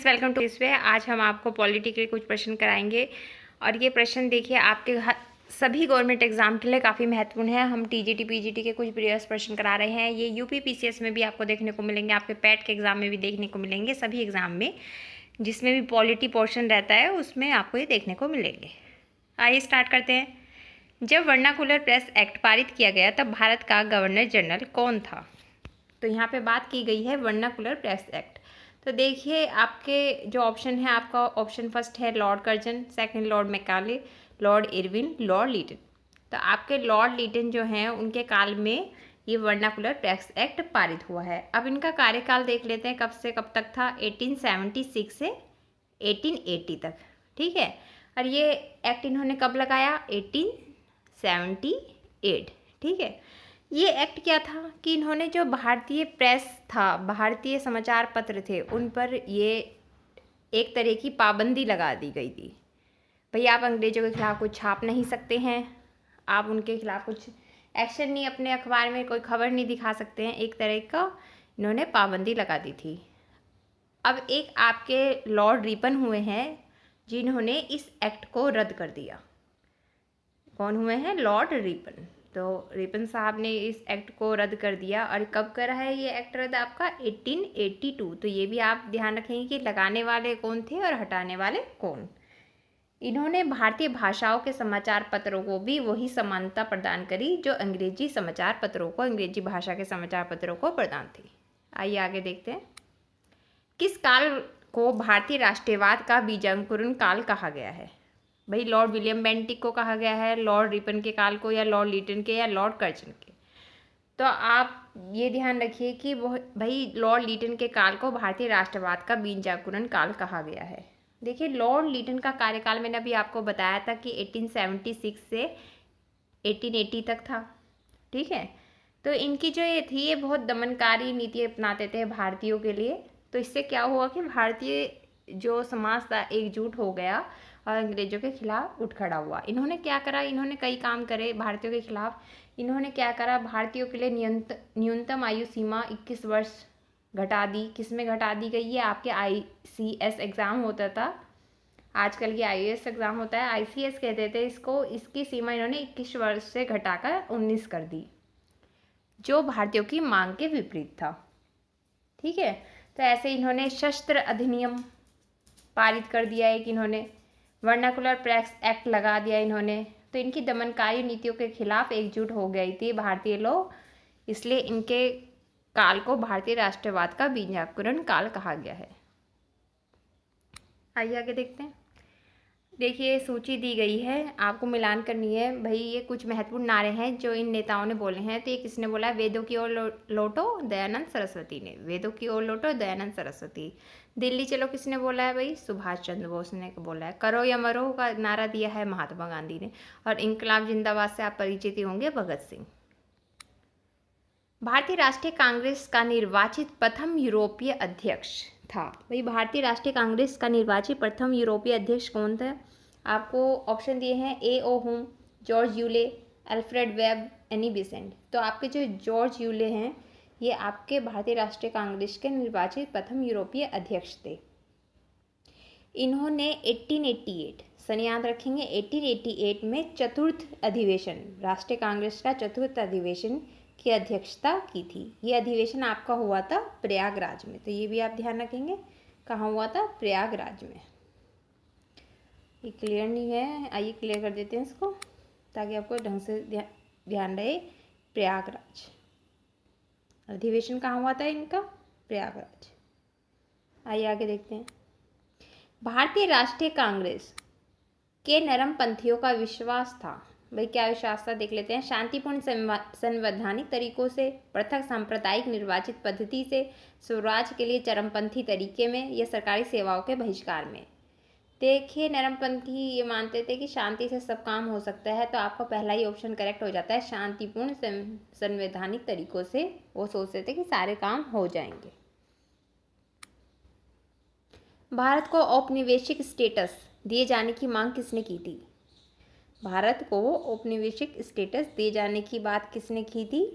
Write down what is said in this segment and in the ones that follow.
Welcome to इस वे। आज हम आपको पॉलिटी के कुछ प्रश्न कराएंगे और ये प्रश्न देखिए आपके सभी गवर्नमेंट एग्जाम के लिए काफ़ी महत्वपूर्ण है। हम टीजीटी पीजीटी के कुछ प्रीवियस प्रश्न करा रहे हैं। ये यूपी पीसीएस में भी आपको देखने को मिलेंगे, आपके पैट के एग्जाम में भी देखने को मिलेंगे। सभी एग्जाम में जिसमें भी पॉलिटी पोर्शन रहता है उसमें आपको ये देखने को मिलेंगे। आइए स्टार्ट करते हैं। जब वर्नाकुलर प्रेस एक्ट पारित किया गया तब भारत का गवर्नर जनरल कौन था? तो यहाँ पे बात की गई है वर्नाकुलर प्रेस एक्ट। तो देखिए आपके जो ऑप्शन है, आपका ऑप्शन फर्स्ट है Lord Curzon, second Lord Macaulay, Lord Irwin, Lord Lytton. तो आपके लॉर्ड लीटन जो हैं उनके काल में ये वर्नाकुलर प्रेस एक्ट पारित हुआ है। अब इनका कार्यकाल देख लेते हैं कब से कब तक था। 1876 से 1880 तक, ठीक है। और ये एक्ट इन्होंने कब लगाया? 1878, ठीक है। ये एक्ट क्या था कि इन्होंने जो भारतीय प्रेस था, भारतीय समाचार पत्र थे, उन पर ये एक तरह की पाबंदी लगा दी गई थी। भाई आप अंग्रेजों के खिलाफ कुछ छाप नहीं सकते हैं, आप उनके खिलाफ कुछ एक्शन नहीं, अपने अखबार में कोई खबर नहीं दिखा सकते हैं। एक तरह का इन्होंने पाबंदी लगा दी थी। अब एक आपके लॉर्ड रिपन हुए हैं जिन्होंने इस एक्ट को रद्द कर दिया। कौन हुए हैं? Lord Ripon. तो रिपन साहब ने इस एक्ट को रद्द कर दिया। और कब करा है ये एक्ट रद्द? आपका 1882। तो ये भी आप ध्यान रखेंगे कि लगाने वाले कौन थे और हटाने वाले कौन। इन्होंने भारतीय भाषाओं के समाचार पत्रों को भी वही समानता प्रदान करी जो अंग्रेजी समाचार पत्रों को, अंग्रेजी भाषा के समाचार पत्रों को प्रदान थी। आइए आगे देखते हैं। किस काल को भारतीय राष्ट्रवाद का बीजांकुरण काल कहा गया है? भाई लॉर्ड विलियम बेंटिक को कहा गया है, लॉर्ड रिपन के काल को, या लॉर्ड लीटन के, या लॉर्ड कर्जन के। तो आप ये ध्यान रखिए कि वो भाई लॉर्ड लीटन के काल को भारतीय राष्ट्रवाद का बीजांकुरण काल कहा गया है। देखिए लॉर्ड लीटन का कार्यकाल मैंने अभी आपको बताया था कि 1876 से 1880 तक था, ठीक है। तो इनकी जो ये थी, ये बहुत दमनकारी नीति अपनाते थे भारतीयों के लिए। तो इससे क्या हुआ कि भारतीय जो समाज था एकजुट हो गया और अंग्रेजों के खिलाफ उठ खड़ा हुआ। इन्होंने क्या करा? इन्होंने कई काम करे भारतीयों के खिलाफ। इन्होंने क्या करा? भारतीयों के लिए न्यूनतम आयु सीमा 21 वर्ष घटा दी। किस में घटा दी गई है? आपके ICS एग्ज़ाम होता था, आजकल की IAS एग्ज़ाम होता है, ICS कहते थे इसको। इसकी सीमा इन्होंने 21 वर्ष से घटाकर 19 कर दी, जो भारतीयों की मांग के विपरीत था, ठीक है। तो ऐसे इन्होंने शस्त्र अधिनियम पारित कर दिया एक, इन्होंने वर्नाकुलर प्रेस एक्ट लगा दिया इन्होंने। तो इनकी दमनकारी नीतियों के खिलाफ एकजुट हो गई थी भारतीय लोग, इसलिए इनके काल को भारतीय राष्ट्रवाद का बीजांकुरण काल कहा गया है। आइए आगे देखते हैं। देखिए सूची दी गई है, आपको मिलान करनी है। भाई ये कुछ महत्वपूर्ण नारे हैं जो इन नेताओं ने बोले हैं। तो ये किसने बोला है? वेदों की ओर लौटो, दयानंद सरस्वती ने। वेदों की ओर लौटो, दयानंद सरस्वती। दिल्ली चलो किसने बोला है? भाई सुभाष चंद्र बोस ने बोला है। करो या मरो का नारा दिया है महात्मा गांधी ने। और इंकलाब जिंदाबाद से आप परिचित ही होंगे, भगत सिंह। भारतीय राष्ट्रीय कांग्रेस का निर्वाचित प्रथम यूरोपीय अध्यक्ष था। भाई भारतीय राष्ट्रीय कांग्रेस का निर्वाचित प्रथम यूरोपीय अध्यक्ष कौन था? आपको ऑप्शन दिए हैं A.O. हुम, George Yule, Alfred web, Annie Besant. तो आपके जो जॉर्ज यूले हैं ये आपके भारतीय राष्ट्रीय कांग्रेस के निर्वाचित प्रथम यूरोपीय अध्यक्ष थे। इन्होंने 1888, सन याद रखेंगे, 1888 में चतुर्थ अधिवेशन, राष्ट्रीय कांग्रेस का चतुर्थ अधिवेशन की अध्यक्षता की थी। ये अधिवेशन आपका हुआ था प्रयागराज में। तो ये भी आप ध्यान रखेंगे, कहाँ हुआ था? प्रयागराज में। ये क्लियर नहीं है, आइए क्लियर कर देते हैं इसको ताकि आपको ढंग से ध्यान रहे। प्रयागराज अधिवेशन कहाँ हुआ था इनका? प्रयागराज। आइए आगे देखते हैं। भारतीय राष्ट्रीय कांग्रेस के नरमपंथियों का विश्वास था। भाई क्या विश्वास था देख लेते हैं। शांतिपूर्ण संवैधानिक तरीकों से, पृथक सांप्रदायिक निर्वाचित पद्धति से, स्वराज के लिए चरमपंथी तरीके में, या सरकारी सेवाओं के बहिष्कार में। देखिए नरमपंथी ये मानते थे कि शांति से सब काम हो सकता है। तो आपका पहला ही ऑप्शन करेक्ट हो जाता है, शांतिपूर्ण संवैधानिक तरीकों से वो सोचते थे कि सारे काम हो जाएंगे। भारत को औपनिवेशिक स्टेटस दिए जाने की मांग किसने की थी? भारत को औपनिवेशिक स्टेटस दिए जाने की बात किसने की थी?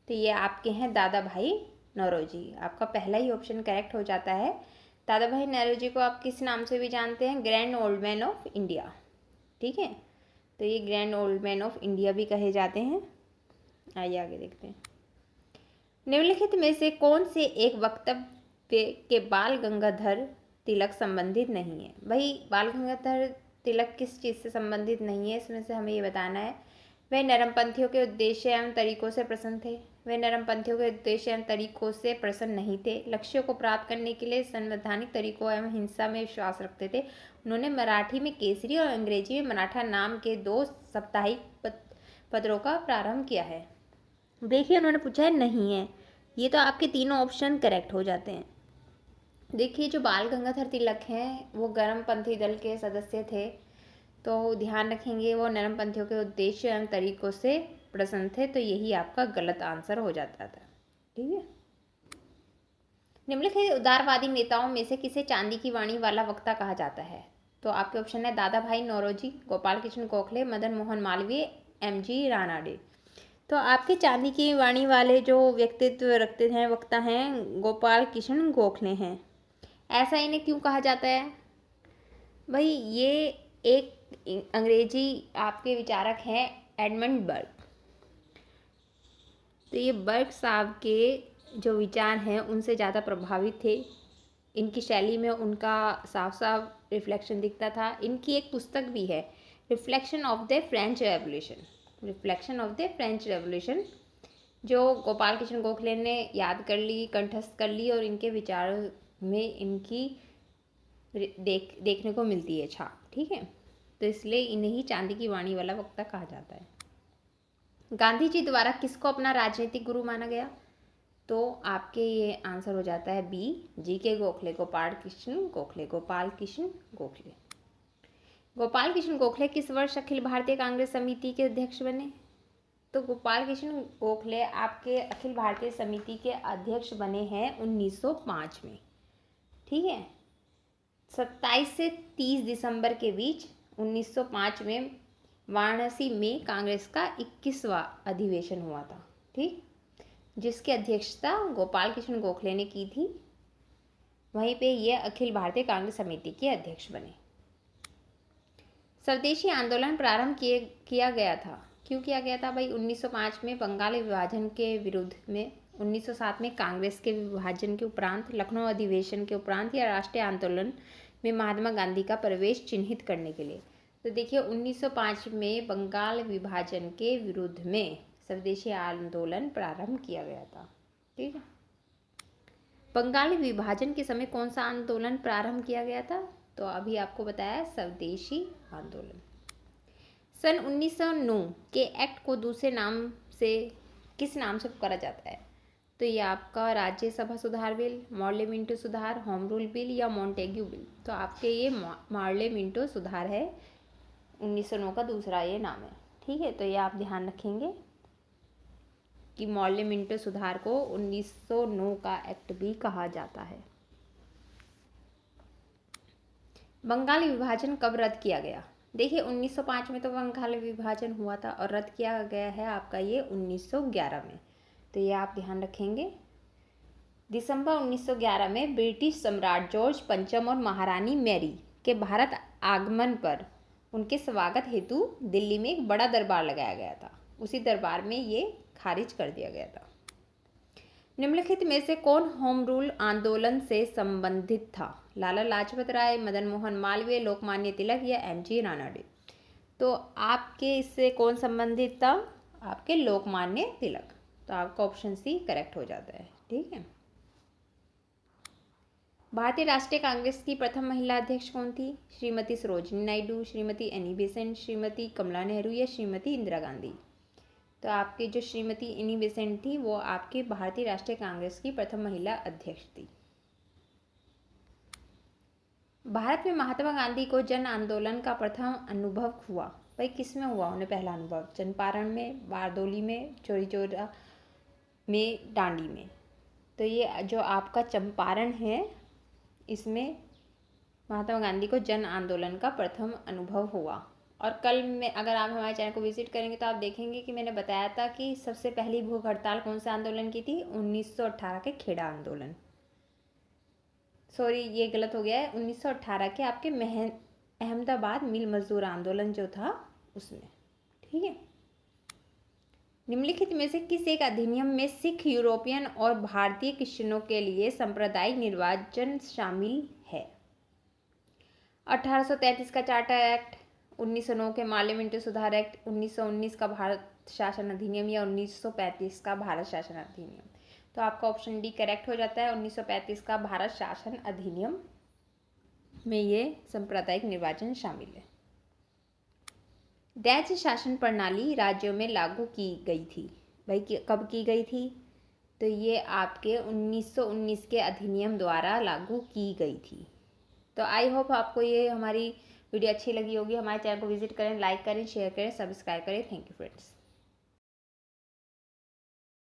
तो ये आपके हैं दादा भाई नौरोजी। आपका पहला ही ऑप्शन करेक्ट हो जाता है, दादा भाई नौरोजी को आप किस नाम से भी जानते हैं? Grand old man of India. ठीक है, तो ये grand old man of India भी कहे जाते हैं। आइए आगे देखते हैं। निम्नलिखित में से कौन से एक वक्तव्य के बाल गंगाधर तिलक संबंधित नहीं है? भाई बाल गंगाधर तिलक किस चीज़ से संबंधित नहीं है, इसमें से हमें ये बताना है। वे नरमपंथियों के उद्देश्य एवं तरीकों से प्रसन्न थे। वे नरमपंथियों के उद्देश्य एवं तरीकों से प्रसन्न नहीं थे। लक्ष्यों को प्राप्त करने के लिए संवैधानिक तरीकों एवं हिंसा में विश्वास रखते थे। उन्होंने मराठी में केसरी और अंग्रेजी में मराठा नाम के 2 साप्ताहिक पत्रों का प्रारंभ किया है। देखिए उन्होंने पूछा है नहीं है, ये तो आपके तीनों ऑप्शन करेक्ट हो जाते हैं। देखिए जो बाल गंगाधर तिलक हैं वो गर्मपंथी दल के सदस्य थे, तो ध्यान रखेंगे वो नरमपंथियों के उद्देश्य एवं तरीकों से प्रसन्न थे, तो यही आपका गलत आंसर हो जाता था। ठीक है, निम्नलिखित उदारवादी नेताओं में से किसे चांदी की वाणी वाला वक्ता कहा जाता है? तो आपके ऑप्शन है दादा भाई नौरोजी, गोपाल कृष्ण गोखले, मदन मोहन मालवीय, एमजी रानाडे। तो आपके चांदी की वाणी वाले जो व्यक्तित्व रखते हैं वक्ता हैं गोपाल कृष्ण गोखले हैं। ऐसा इन्हें क्यों कहा जाता है? भाई ये एक अंग्रेजी आपके विचारक हैं एडमंड बर्ग। तो ये बर्ग साहब के जो विचार हैं उनसे ज़्यादा प्रभावित थे। इनकी शैली में उनका साफ साफ रिफ्लेक्शन दिखता था। इनकी एक पुस्तक भी है, reflection of the French revolution. Reflection of the French revolution जो गोपाल कृष्ण गोखले ने याद कर ली, कंठस्थ कर ली और इनके विचारों में इनकी देखने को मिलती है छाप। ठीक है, तो इसलिए इन्हें ही चांदी की वाणी वाला वक्ता कहा जाता है। गांधी जी द्वारा किसको अपना राजनीतिक गुरु माना गया? तो आपके ये आंसर हो जाता है बी, जी के गोखले, गोपाल कृष्ण गोखले, गोपाल कृष्ण गोखले। गोपाल कृष्ण गोखले किस वर्ष अखिल भारतीय कांग्रेस समिति के अध्यक्ष बने? तो गोपाल कृष्ण गोखले आपके अखिल भारतीय समिति के अध्यक्ष बने हैं 1905 में। ठीक है, 27 से 30 दिसंबर के बीच 1905 में वाराणसी में कांग्रेस का 21वां अधिवेशन हुआ था। ठीक, जिसकी अध्यक्षता गोपाल कृष्ण गोखले ने की थी। वहीं पे ये अखिल भारतीय कांग्रेस समिति के अध्यक्ष बने। स्वदेशी आंदोलन प्रारंभ किया गया था, क्यों किया गया था भाई? 1905 में बंगाल विभाजन के विरुद्ध में, 1907 में कांग्रेस के विभाजन के उपरांत, लखनऊ अधिवेशन के उपरांत या राष्ट्रीय आंदोलन में महात्मा गांधी का प्रवेश चिन्हित करने के लिए। तो देखिए 1905 में बंगाल विभाजन के विरुद्ध में स्वदेशी आंदोलन प्रारंभ किया गया था। ठीक है, बंगाल विभाजन के समय कौन सा आंदोलन प्रारंभ किया गया था? तो अभी आपको बताया स्वदेशी आंदोलन। सन 1909 के एक्ट को दूसरे नाम से किस नाम से पुकारा जाता है? तो ये आपका राज्यसभा सुधार बिल, मॉर्ले मिंटो सुधार, होम रूल बिल या मॉन्टेग्यू बिल। तो आपके ये मॉर्ले मिंटो सुधार है, 1909 का दूसरा ये नाम है। ठीक है, तो ये आप ध्यान रखेंगे कि मॉर्ले मिंटो सुधार को 1909 का एक्ट भी कहा जाता है। बंगाल विभाजन कब रद्द किया गया? देखिए 1905 में तो बंगाल विभाजन हुआ था और रद्द किया गया है आपका ये 1911 में। तो ये आप ध्यान रखेंगे। दिसंबर 1911 में ब्रिटिश सम्राट जॉर्ज पंचम और महारानी मैरी के भारत आगमन पर उनके स्वागत हेतु दिल्ली में एक बड़ा दरबार लगाया गया था। उसी दरबार में ये खारिज कर दिया गया था। निम्नलिखित में से कौन होम रूल आंदोलन से संबंधित था? लाला लाजपत राय, मदन मोहन मालवीय, लोकमान्य तिलक या एमजी रानाडे। तो आपके इससे कौन संबंधित था? आपके लोकमान्य तिलक। तो आपका ऑप्शन सी करेक्ट हो जाता है। ठीक है, भारतीय राष्ट्रीय कांग्रेस की प्रथम महिला अध्यक्ष कौन थी? श्रीमती सरोजिनी नायडू, श्रीमती एनी बेसेंट, श्रीमती कमला नेहरू या श्रीमती इंदिरा गांधी। तो आपकी जो श्रीमती एनी बेसेंट थी वो आपके भारतीय राष्ट्रीय कांग्रेस की प्रथम महिला अध्यक्ष थी। भारत में महात्मा गांधी को जन आंदोलन का प्रथम अनुभव हुआ? भाई किस में हुआ उन्हें पहला अनुभव? चंपारण में, बारदोली में, चौरी चौरा में, डांडी में। तो ये जो आपका चंपारण है इसमें महात्मा गांधी को जन आंदोलन का प्रथम अनुभव हुआ। और कल में अगर आप हमारे चैनल को विजिट करेंगे तो आप देखेंगे कि मैंने बताया था कि सबसे पहली भूख हड़ताल कौन से आंदोलन की थी? 1918 के खेड़ा आंदोलन। सॉरी ये गलत हो गया है, 1918 के आपके अहमदाबाद मिल मजदूर आंदोलन जो था उसमें। ठीक है। निम्नलिखित में से किस एक अधिनियम में सिख, यूरोपियन और भारतीय क्रिश्चियनों के लिए सांप्रदायिक निर्वाचन शामिल है? 1833 का चार्टर एक्ट, 1909 के माल्य मिंटो सुधार एक्ट, 1919 का भारत शासन अधिनियम या 1935 का भारत शासन अधिनियम? तो आपका ऑप्शन डी करेक्ट हो जाता है। 1935 का भारत शासन अधिनियम में ये सांप्रदायिक निर्वाचन शामिल है। डैच शासन प्रणाली राज्यों में लागू की गई थी? भाई कब की गई थी? तो ये आपके 1919 के अधिनियम द्वारा लागू की गई थी। तो आई होप आपको ये हमारी वीडियो अच्छी लगी होगी। हमारे चैनल को विजिट करें, लाइक करें, शेयर करें, सब्सक्राइब करें। Thank you friends.